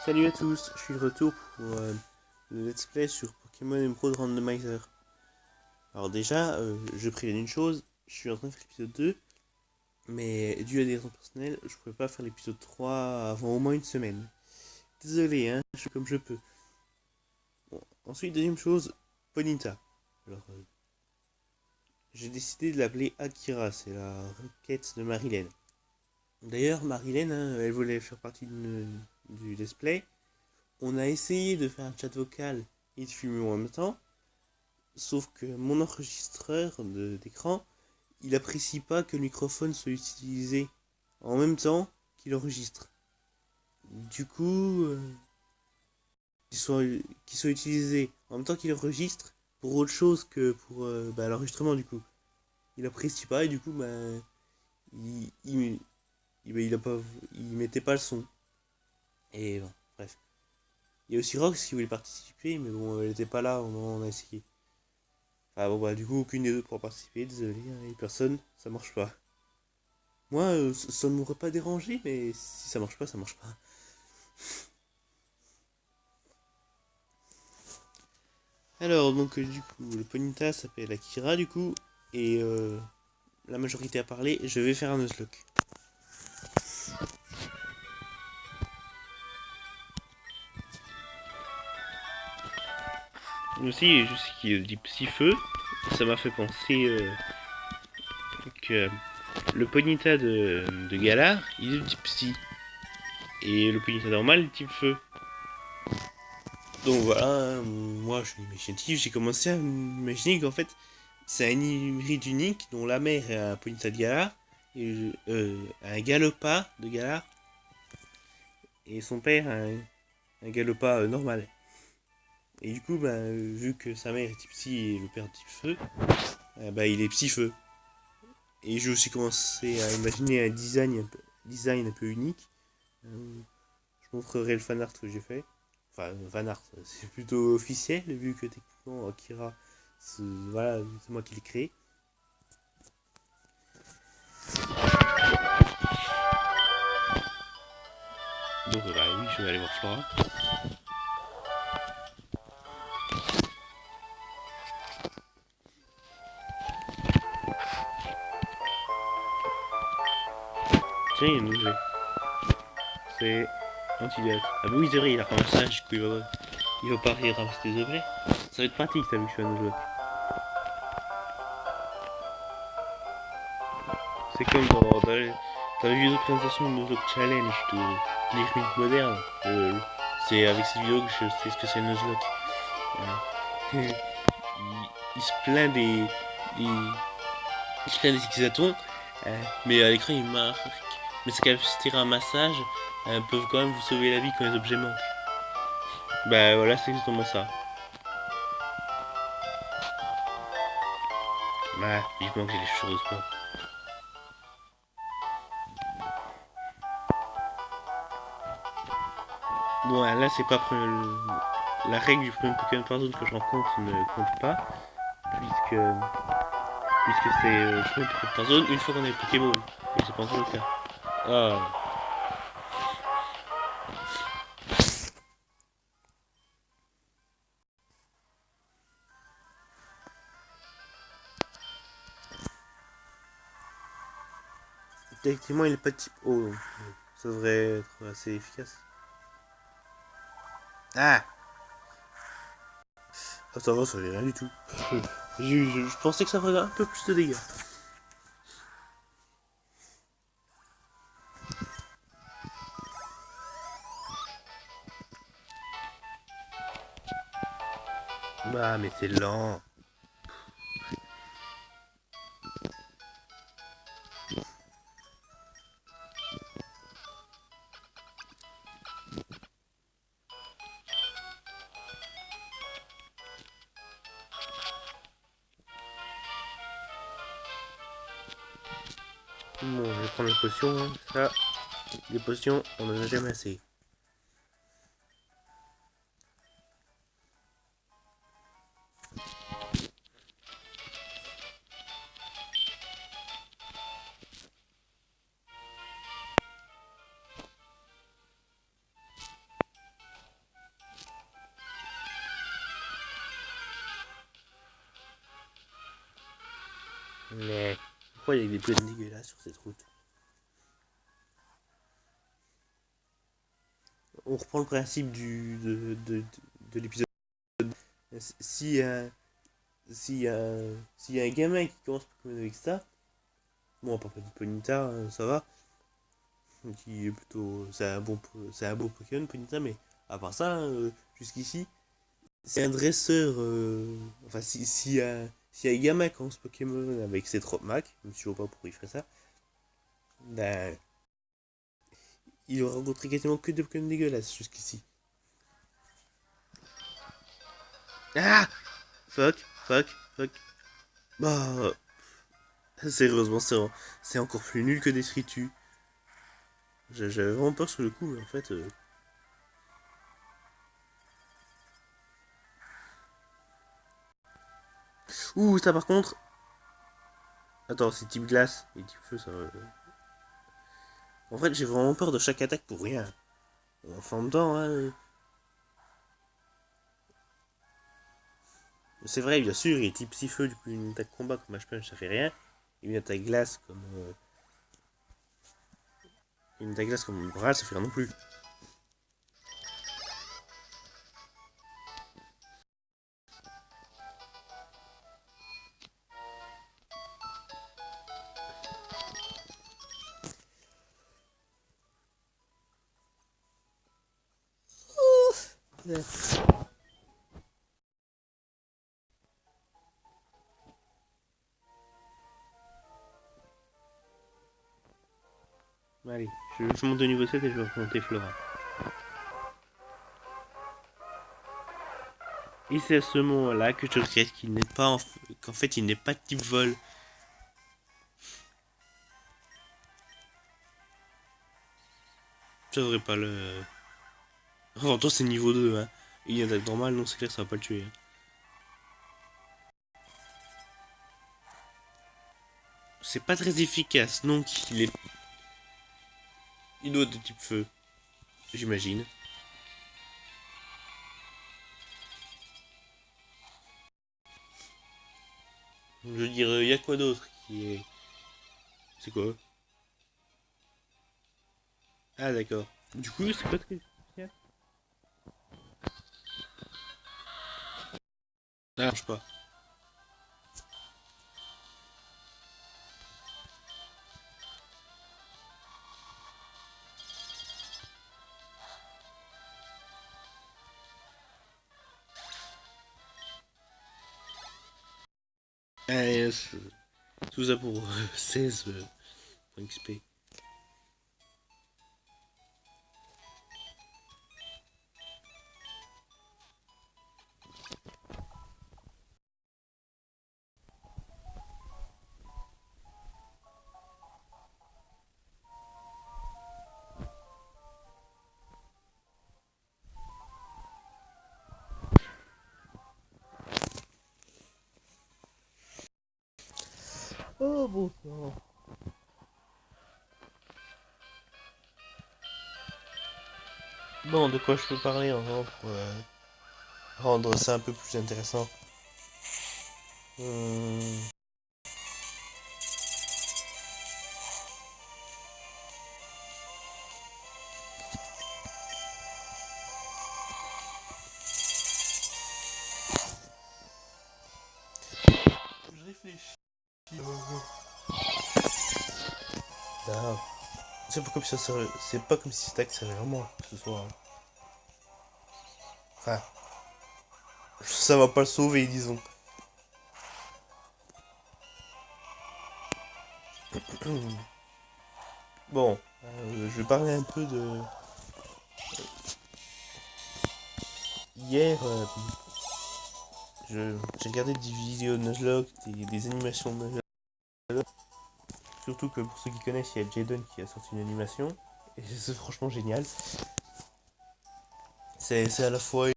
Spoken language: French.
Salut à tous, je suis de retour pour le let's play sur Pokémon Emerald Randomizer. Alors déjà, je préviens une chose, je suis en train de faire l'épisode 2, mais dû à des raisons personnelles, je pouvais pas faire l'épisode 3 avant au moins une semaine. Désolé, hein, je suis comme je peux. Bon, ensuite, deuxième chose, Ponyta. Alors, j'ai décidé de l'appeler Akira, c'est la requête de Marilyn. D'ailleurs, Marilyn, hein, elle voulait faire partie du let's play. On a essayé de faire un chat vocal et de filmer en même temps. Sauf que mon enregistreur d'écran, il apprécie pas que le microphone soit utilisé en même temps qu'il enregistre. Du coup, qu'il soit utilisé en même temps qu'il enregistre pour autre chose que pour l'enregistrement du coup. Il apprécie pas et du coup, il, il, il a pas, il mettait pas le son. Et bon, bref. Il y a aussi Rox qui voulait participer, mais bon, elle était pas là au moment où on a essayé. Enfin bon, du coup, aucune des deux pour participer, désolé, hein, et personne, ça marche pas. Moi, ça ne m'aurait pas dérangé, mais si ça marche pas, ça marche pas. Alors, donc, du coup, le Ponyta s'appelle Akira, du coup, et la majorité a parlé, je vais faire un Nuzlocke. Aussi, je sais qu'il dit Psy-Feu, ça m'a fait penser que le Ponyta de Galar, il est type Psy, et le Ponyta normal, il est type Feu. Donc voilà, hein, moi je suis imaginatif, j'ai commencé à imaginer qu'en fait c'est un hybride unique dont la mère est un Ponyta de Galar, et, un Galopa de Galar, et son père un Galopa normal. Et du coup, vu que sa mère est type psy et le père type feu, il est psy feu. Et j'ai aussi commencé à imaginer un design un peu unique. Je montrerai le fanart que j'ai fait. Enfin, fanart, c'est plutôt officiel, vu que techniquement Akira, voilà, c'est moi qui l'ai créé. Donc oui, je vais aller voir Flora. Tiens, il y a une nouvelle. C'est Antidote. Ah bah oui, c'est vrai, il a ramassé ça, du coup il va pas ramasser des objets. Ça va être pratique, ça, vu que je suis un jeu. C'est comme dans les vidéos de présentation de Nuzlocke Challenge de l'Irmite moderne. C'est avec cette vidéo que je sais ce que c'est Nuzlocke. Il se plaint il se plaint des exatons, mais à l'écran il marque. Mais ses capacités ramassage peuvent quand même vous sauver la vie quand les objets manquent. Bah voilà, c'est exactement ça. Bah, vivement que j'ai les chaussures de sport. Bon, là c'est pas la règle du premier Pokémon par zone que je rencontre ne compte pas, puisque c'est le premier Pokémon par zone une fois qu'on a les Pokémon. Et c'est pas encore le cas. Ah. Techniquement, il est pas type O, donc ça devrait être assez efficace. Ah. Ah, ça va, ça fait rien du tout. Je pensais que ça ferait un peu plus de dégâts. Bah, mais c'est lent. Bon, je vais prendre la potion. Hein. Ça, les potions, on en a jamais assez. Mais pourquoi il y a des plaines dégueulasses sur cette route? On reprend le principe de l'épisode. Si un, si un gamin qui commence Pokémon avec ça, bon, on parle pas de Ponyta, ça va, qui est plutôt, c'est un beau Pokémon Ponyta, mais à part ça, jusqu'ici, c'est un dresseur, enfin si un gamin commence Pokémon avec ses 30 Mac, même si je vois pas pourquoi il ferait ça, ben, il aura rencontré quasiment que des Pokémon dégueulasses jusqu'ici. Ah, fuck, fuck, fuck. Bah, sérieusement, c'est encore plus nul que des Tritus. J'avais vraiment peur sur le coup, mais en fait. Ouh, ça par contre. Attends, c'est type glace et type feu, ça. En fait, j'ai vraiment peur de chaque attaque pour rien. Enfin, en même temps, hein. C'est vrai, bien sûr, il est type psy-feu, du coup, une attaque combat comme H-Punch, ça fait rien. Et une attaque glace comme. Une attaque glace comme Brawl, ça fait rien non plus. Allez, je monte au niveau 7 et je vais remonter Flora. Et c'est à ce moment-là que je regrette qu'il n'est pas qu'en fait il n'est pas de type vol. Ça devrait pas le. En même temps c'est niveau 2 hein. Il y a une attaque normale, non c'est clair ça va pas le tuer. C'est pas très efficace, donc il est. Il doit être de type feu, j'imagine. Je veux dire, il y a quoi d'autre qui est. C'est quoi? Ah d'accord. Du coup c'est pas très efficace. Ça marche pas. Allez, tout ça pour 16 points XP. Oh bon sang. Bon, de quoi je peux parler encore pour rendre ça un peu plus intéressant. Hum, Je réfléchis. Ah, c'est pas comme si ça servait. C'est pas comme si Stack servait vraiment à que ce soit. Enfin, ça va pas le sauver, disons. Bon, je vais parler un peu de. Hier, j'ai regardé des vidéos de Nuzlocke, des animations de Nuzlocke. Surtout que pour ceux qui connaissent, il y a Jadon qui a sorti une animation. Et c'est franchement génial. C'est à la fois